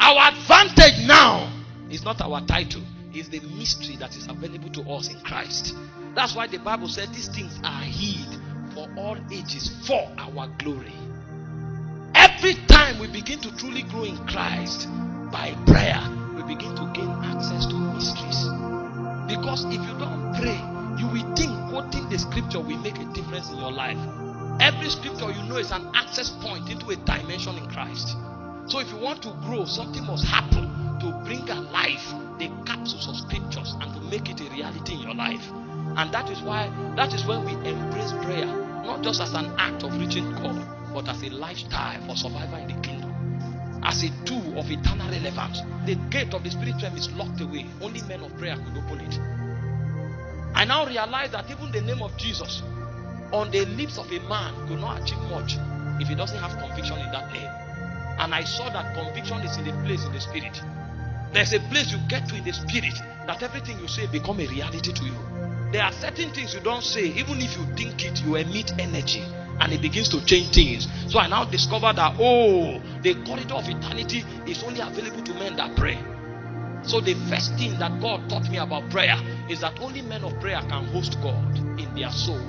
Our advantage now is not our title, it's the mystery that is available to us in Christ. That's why the Bible said these things are hid for all ages for our glory. Every time we begin to truly grow in Christ by prayer, we begin to gain access to mysteries. Because if you don't pray, you will think quoting the scripture will make a difference in your life. Every scripture you know is an access point into a dimension in Christ. So if you want to grow, something must happen to bring alive the capsules of scriptures and to make it a reality in your life. And that is when we embrace prayer, not just as an act of reaching God, but as a lifestyle for survival in the kingdom, as a tool of eternal relevance. The gate of the spirit realm is locked away. Only men of prayer could open it. I now realize that even the name of Jesus on the lips of a man could not achieve much if he doesn't have conviction in that name. And I saw that conviction is in a place in the spirit. There's a place you get to in the spirit that everything you say become a reality to you. There are certain things you don't say, even if you think it, you emit energy and it begins to change things. So I now discovered that, the corridor of eternity is only available to men that pray. So the first thing that God taught me about prayer is that only men of prayer can host God in their soul.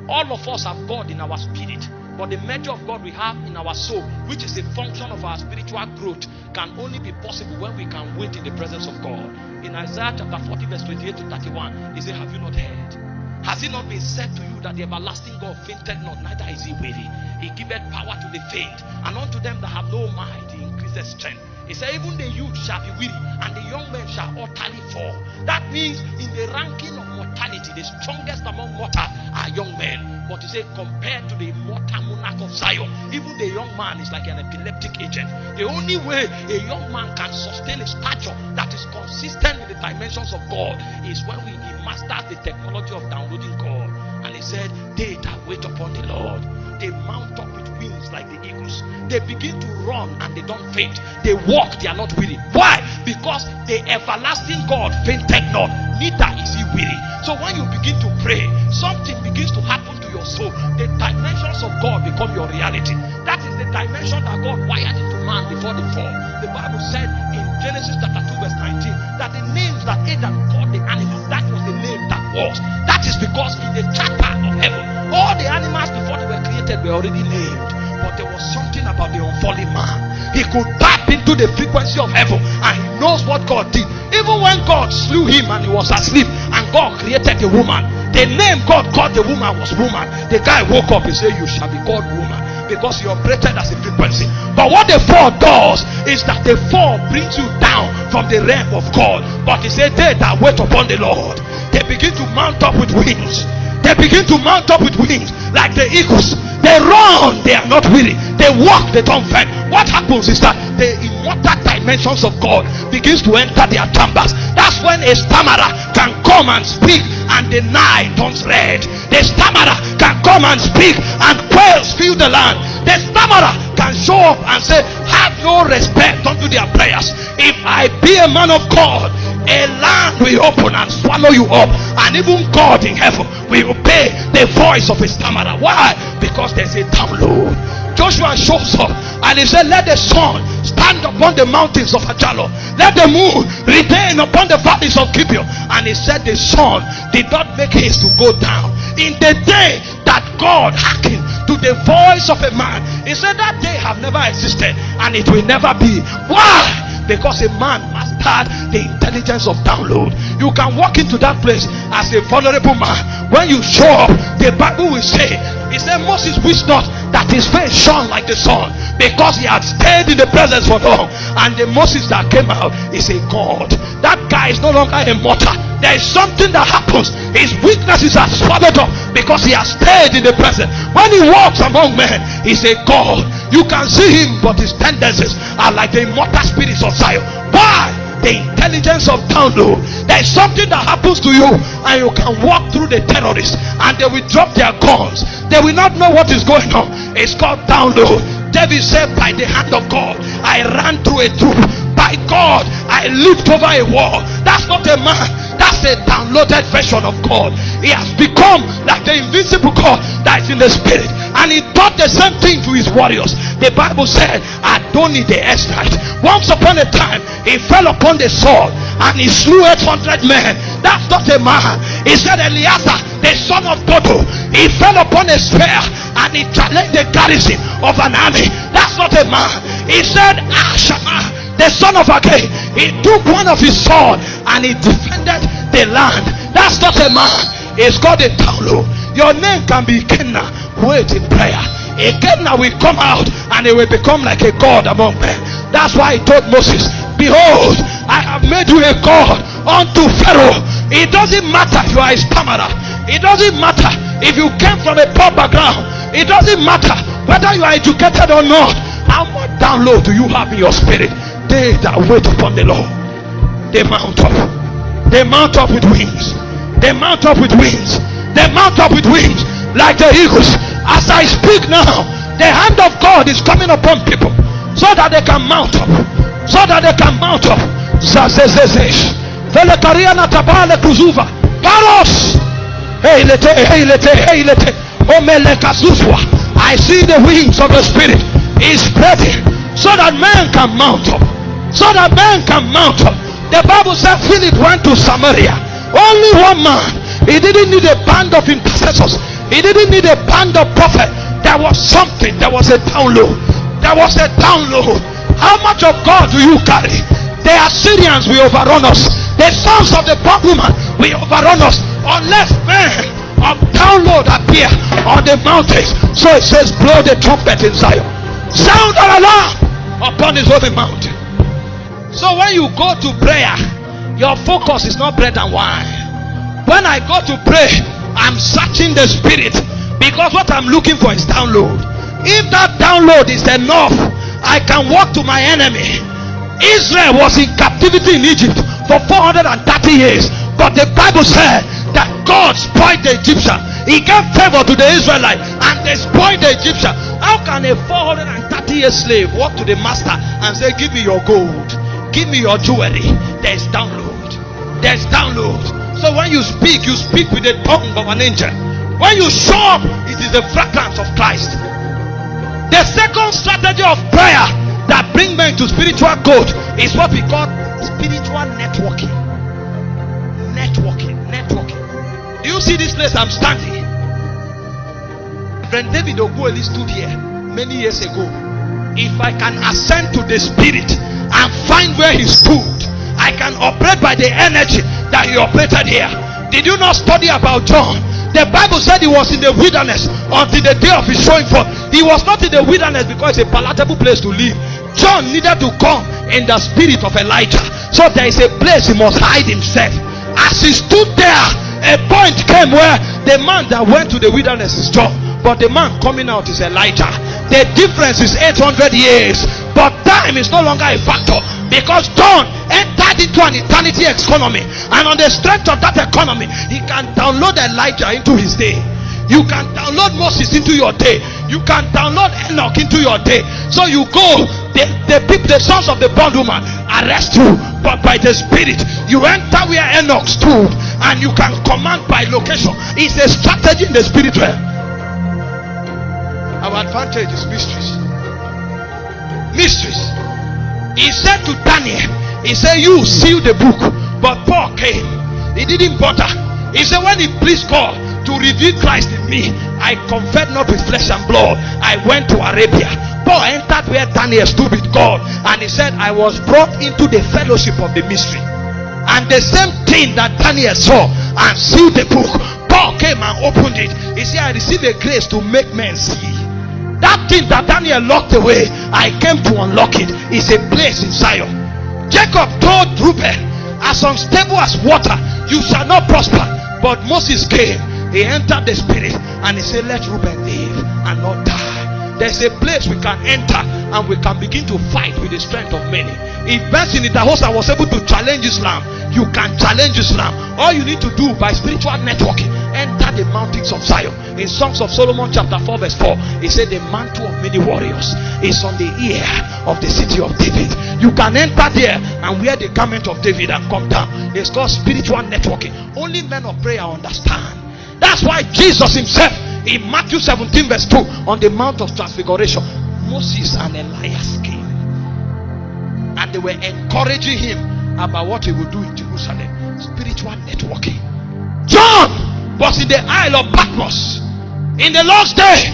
All of us have God in our spirit, but the measure of God we have in our soul, which is a function of our spiritual growth, can only be possible when we can wait in the presence of God. In Isaiah chapter 40 verse 28 to 31, he said, have you not heard? Has it not been said to you that the everlasting God fainted not, neither is he weary? He giveth power to the faint, and unto them that have no mind he increaseth strength. He said, even the youth shall be weary, and the young men shall utterly fall. That means in the ranking of mortality, the strongest among mortals are young men. But he said, compared to the immortal monarch of Zion, even the young man is like an epileptic agent. The only way a young man can sustain a stature that is consistent with the dimensions of God is when he masters the technology of downloading God. And he said, they that wait upon the Lord, they mount up with wings like the eagles. They begin to run and they don't faint. They walk, they are not weary. Why? Because the everlasting God fainted not, neither is he weary. So when you begin to pray, something begins to happen to your soul. The dimensions of God become your reality. That is the dimension that God wired into man before the fall. The Bible said in Genesis chapter 2 verse 19 that the names that Adam called the animals, that was the name that was. That is because in the chapter of heaven, all the animals before they were created were already named. But there was something about the unfallen man. He could tap into the frequency of heaven and he knows what God did. Even when God slew him and he was asleep and God created a woman, the name God called the woman was woman. The guy woke up and said, you shall be called woman, because you operated as a frequency. But what the fall does is that the fall brings you down from the realm of God. But he said, they that wait upon the Lord, they begin to mount up with wings. They begin to mount up with wings like the eagles. They run, they are not weary. They walk, they don't faint. What happens is that the immortal dimensions of God begins to enter their chambers. That's when a stammerer can come and speak and the night turns red. The stammerer can come and speak and quails fill the land. The stammerer can show up and say, have no respect unto their prayers. If I be a man of God, a land will open and swallow you up, and even God in heaven will obey the voice of a stammerer. Why? Because there's a download. Joshua shows up and he said, let the sun stand upon the mountains of Ajalo, let the moon retain upon the valleys of Gibeon. And he said the sun did not make haste to go down. In the day that God hearkened to the voice of a man, he said that day have never existed and it will never be. Why? Because a man mastered the intelligence of download. You can walk into that place as a vulnerable man. When you show up, the Bible will say, he said Moses wished not that his face shone like the sun, because he had stayed in the presence for long. And the Moses that came out is a God. That guy is no longer a mortal. There is something that happens. His weaknesses are swallowed up because he has stayed in the presence. When he walks among men, he's a God. You can see him, but his tendencies are like the immortal spirits of Zion. Why? The intelligence of download. There is something that happens to you and you can walk through the terrorists and they will drop their guns. They will not know what is going on. It's called download. David said, by the hand of God I ran through a troop. By God I leaped over a wall. That's not a man. That's a downloaded version of God. He has become like the invisible God that is in the spirit. and he taught the same thing to his warriors. The Bible said Adoni the Ezrahite, once upon a time, he fell upon the sword and he slew 800 men. That's not a man. He said Eleazar, the son of Dodo, he fell upon a spear and he challenged the garrison of an army. That's not a man. He said Ashama, the son of Agay, he took one of his sword and he defended the land. That's not a man. It's called a download. Your name can be Kenna. Wait in prayer. A Kenna will come out and it will become like a god among men. That's why he told Moses, behold, I have made you a god unto Pharaoh. It doesn't matter if you are a stammerer. It doesn't matter if you came from a poor background. It doesn't matter whether you are educated or not. How much download do you have in your spirit? They that wait upon the Lord, they mount up. They mount up with wings. They mount up with wings. They mount up with wings like the eagles. As I speak now, the hand of God is coming upon people so that they can mount up. So that they can mount up. Zazezezesh. Velekariana tabale kuzuva. Paros. Heilete, heilete, heilete. Omelekazuzwa. I see the wings of the Spirit is spreading so that man can mount up. So that man can mount up. The Bible said Philip went to Samaria. Only one man. He didn't need a band of intercessors. He didn't need a band of prophets. There was something. There was a download. There was a download. How much of God do you carry? The Assyrians will overrun us. The sons of the bondwoman will overrun us unless men of download appear on the mountains. So it says, blow the trumpet in Zion. Sound an alarm upon his holy mountain. So when you go to prayer, your focus is not bread and wine. When I go to pray, I'm searching the spirit, because what I'm looking for is download. If that download is enough, I can walk to my enemy. Israel was in captivity in Egypt for 430 years, but the Bible said that God spoiled the Egyptian. He gave favor to the Israelites and they spoiled the Egyptian. How can a 430-year slave walk to the master and say, give me your gold, give me your jewelry? There's download. There's download. So when you speak with the tongue of an angel. When you show up, it is the fragrance of Christ. The second strategy of prayer that brings men to spiritual growth is what we call spiritual networking. Networking. Do you see this place I'm standing? Friend David Ogueli stood here many years ago. If I can ascend to the spirit and find where he stood, I can operate by the energy that he operated here. Did you not study about John? The Bible said he was in the wilderness until the day of his showing forth. He was not in the wilderness because it's a palatable place to live. John needed to come in the spirit of Elijah. So there is a place he must hide himself. As he stood there, a point came where the man that went to the wilderness is John, but the man coming out is Elijah. The difference is 800 years, but time is no longer a factor, because John entered into an eternity economy, and on the strength of that economy, he can download Elijah into his day. You can download Moses into your day. You can download Enoch into your day. So you go, the sons of the bondwoman arrest you, but by the spirit you enter where Enoch stood, and you can command by location. It's a strategy in the spirit realm. Our advantage is mysteries. Mysteries. He said to Daniel, he said, you seal the book. But Paul came. He didn't bother. He said, when he pleased God to reveal Christ in me, I conferred not with flesh and blood. I went to Arabia. Paul entered where Daniel stood with God, and he said, I was brought into the fellowship of the mystery. And the same thing that Daniel saw and sealed the book, Paul came and opened it. He said, I received a grace to make men see. That thing that Daniel locked away, I came to unlock it. It's a place in Zion. Jacob told Reuben, as unstable as water, you shall not prosper. But Moses came. He entered the spirit and he said, let Reuben live and not die. There's a place we can enter and we can begin to fight with the strength of many. If Benson Idahosa was able to challenge Islam, you can challenge Islam. All you need to do by spiritual networking, enter the mountains of Zion. In Songs of Solomon chapter 4 verse 4, he said the mantle of many warriors is on the ear of the city of David. You can enter there and wear the garment of David and come down. It's called spiritual networking. Only men of prayer understand. That's why Jesus himself In Matthew 17 verse 2, on the Mount of Transfiguration, Moses and Elias came, and they were encouraging him about what he would do in Jerusalem. Spiritual networking. John was in the Isle of Patmos in the last day,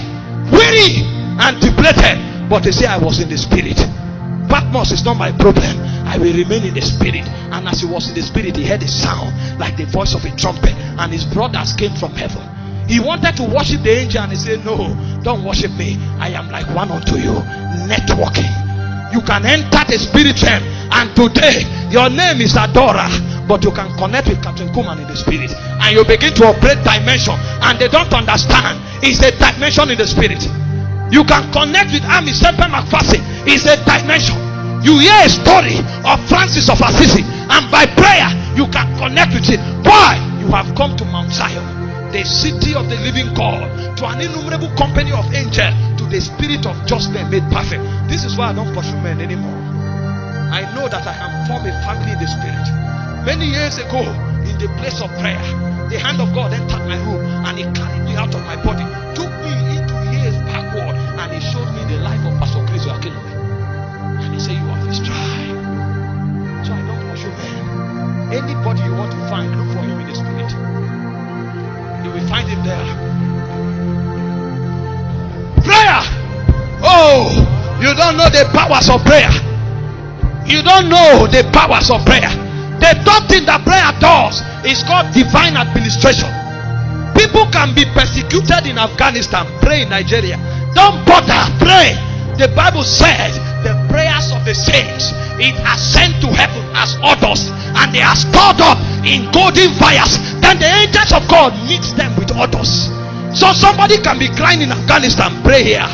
weary and depleted, but they say, I was in the spirit. Patmos is not my problem. I will remain in the spirit. And as he was in the spirit, he heard a sound like the voice of a trumpet, and his brothers came from heaven. He wanted to worship the angel, and he said, no, don't worship me. I am like one unto you. Networking. You can enter the spirit realm, and today your name is Adora, but you can connect with Captain Kuman in the spirit, and you begin to operate dimension, and they don't understand. It's a dimension in the spirit. You can connect with Army Semper McPherson. It's a dimension. You hear a story of Francis of Assisi, and by prayer you can connect with it. Why? You have come to Mount Zion, the city of the living God, to an innumerable company of angels, to the spirit of just men made perfect. This is why I don't pursue men anymore. I know that I can form a family in the spirit. Many years ago, in the place of prayer, the hand of God entered my room, and he carried me out of my body, took me into years backward, and he showed me the life of Pastor Chris Oyakhilome. And he said, you have his tribe. So I don't pursue men. Anybody you want to find, look for him in the spirit. You will find him there. Prayer. Oh, you don't know the powers of prayer. You don't know the powers of prayer. The third thing that prayer does is called divine administration. People can be persecuted in Afghanistan. Pray in Nigeria. Don't bother. Pray. The Bible says the prayers of the saints, it ascend to heaven as orders, and they are stored up in golden fires. Then the angels of God meets them with orders. So somebody can be crying in Afghanistan. Pray here.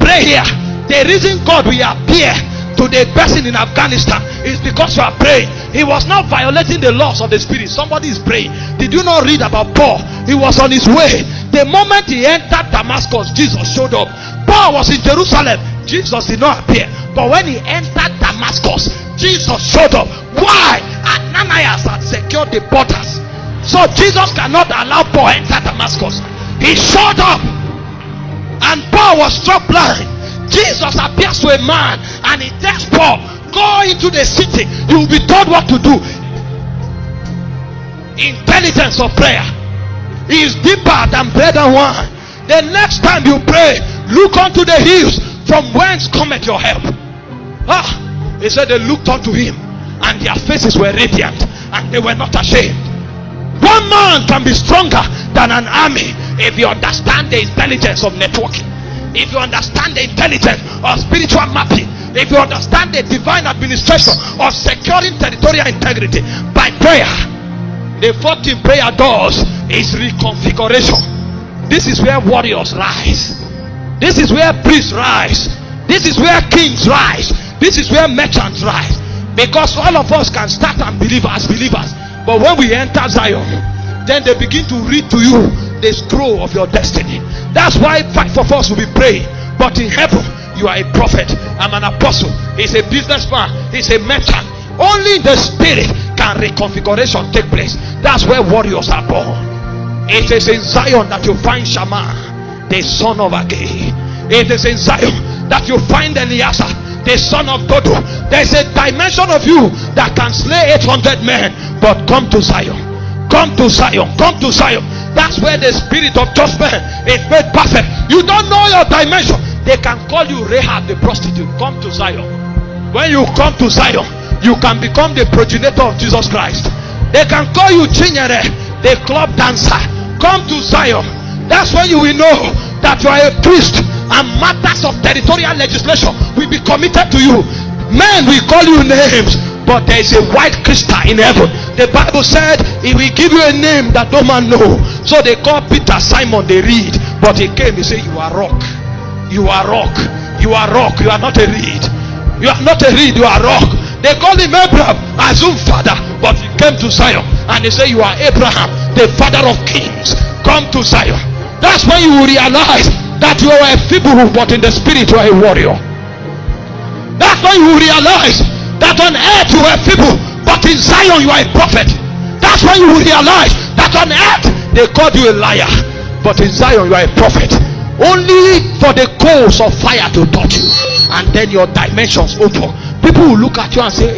Pray here. The reason God will appear to the person in Afghanistan is because you are praying. He was not violating the laws of the spirit. Somebody is praying. Did you not read about Paul? He was on his way. The moment he entered Damascus, Jesus showed up. Paul was in Jerusalem. Jesus did not appear. But when he entered Damascus, Jesus showed up. Why? Ananias had secured the borders, so Jesus cannot allow Paul enter Damascus. He showed up, and Paul was struck blind. Jesus appears to a man, and he tells Paul, go into the city, you will be told what to do. Intelligence of prayer is deeper than bread and wine. The next time you pray, look unto the hills, from whence cometh your help. He said they looked unto him, and their faces were radiant, and they were not ashamed. One man can be stronger than an army if you understand the intelligence of networking, if you understand the intelligence of spiritual mapping, if you understand the divine administration of securing territorial integrity by prayer. The fourth thing prayer does is reconfiguration. This is where warriors rise. This is where priests rise. This is where kings rise. This is where merchants rise. Because all of us can start and believe as believers, but when we enter Zion, then they begin to read to you the scroll of your destiny. That's why 5 of us will be praying. But in heaven, you are a prophet. I'm an apostle. He's a businessman. He's a merchant. Only in the spirit can reconfiguration take place. That's where warriors are born. It is in Zion that you find Shammah, the son of Agag. It is in Zion that you find Eliezer, the son of Dodo. There's a dimension of you that can slay 800 men. But come to Zion. Come to Zion. Come to Zion. That's where the spirit of judgment is made perfect. You don't know your dimension. They can call you Rahab the prostitute. Come to Zion. When you come to Zion, you can become the progenitor of Jesus Christ. They can call you Chinyere, the club dancer. Come to Zion. That's when you will know that you are a priest, and matters of territorial legislation will be committed to you. Men will call you names, but there is a white crystal in heaven. The Bible said he will give you a name that no man know. So they call Peter Simon the reed, but he came, he said, you are rock. You are rock. You are rock. You are not a reed. You are not a reed, you are rock. They call him Abraham, assume father, but he came to Zion and he said, you are Abraham, the father of kings. Come to Zion. That's when you will realize that you are a feeble, but in the spirit you are a warrior. That's when you will realize that on earth you are feeble, but in Zion you are a prophet. That's when you will realize that on earth they called you a liar, but in Zion you are a prophet. Only for the coals of fire to touch you, and then your dimensions open. People will look at you and say,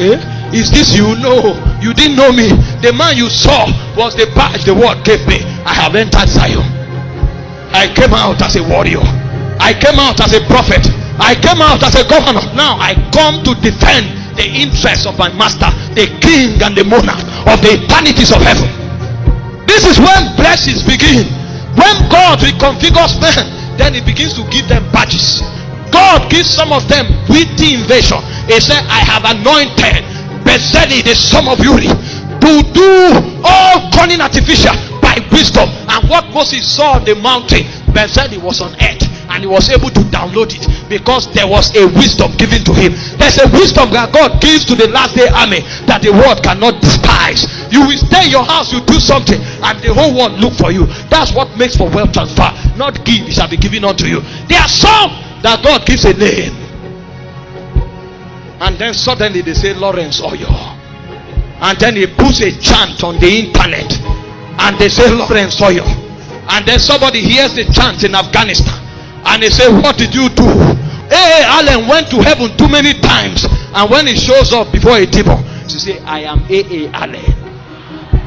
is this you? No, you didn't know me. The man you saw was the badge the word gave me. I have entered Zion. I came out as a warrior. I came out as a prophet. I came out as a governor. Now I come to defend the interests of my master, the king and the monarch of the eternities of heaven. This is when blessings begin. When God reconfigures men, then he begins to give them badges. God gives some of them witty invasion. He said, I have anointed Bezalel the son of Uri to do all cunning artificial by wisdom. And what Moses saw on the mountain, Bezalel was on earth, and he was able to download it because there was a wisdom given to him. There's a wisdom that God gives to the last day army that the world cannot despise. You will stay in your house, you do something, and the whole world look for you. That's what makes for wealth transfer. Not give, it shall be given unto you. There are some that God gives a name, and then suddenly they say Lawrence Oyo, and then he puts a chant on the internet, and they say Lawrence Oyo, and then somebody hears the chant in Afghanistan, and they say, what did you do? A.A. Allen went to heaven too many times, and when he shows up before a demon, he say, I am A.A. Allen.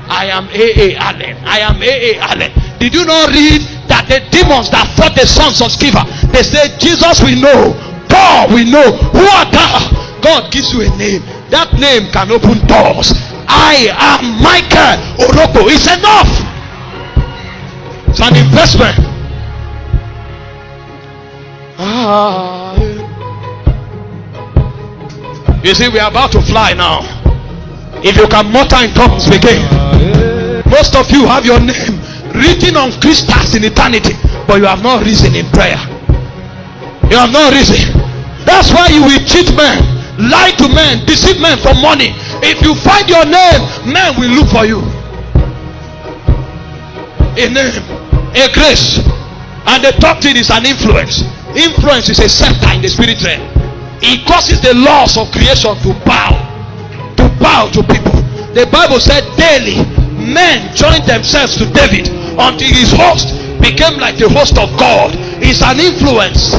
I am A.A. Allen. I am A.A. Allen. Did you not read that the demons that fought the sons of Sceva, they say, Jesus we know, Paul we know, who art thou? God gives you a name. That name can open doors. I am Michael Oroko. It's enough. It's an investment. You see, we are about to fly now. If you can mutter in tongues, begin. Most of you have your name written on crystals in eternity, but you have not risen in prayer. You have not risen. That's why you will cheat men, lie to men, deceive men for money. If you find your name, men will look for you. A name, a grace, and the third thing is an influence. Influence is a scepter in the spirit realm. It causes the laws of creation to bow to people. The Bible said daily men joined themselves to David until his host became like the host of God. It's an influence.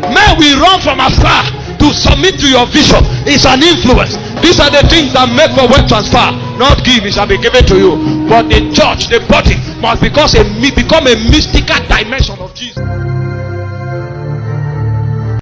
Men will run from afar to submit to your vision. It's an influence. These are the things that make for wealth transfer. Not give, it shall be given to you. But the church, the body, must become a mystical dimension of Jesus.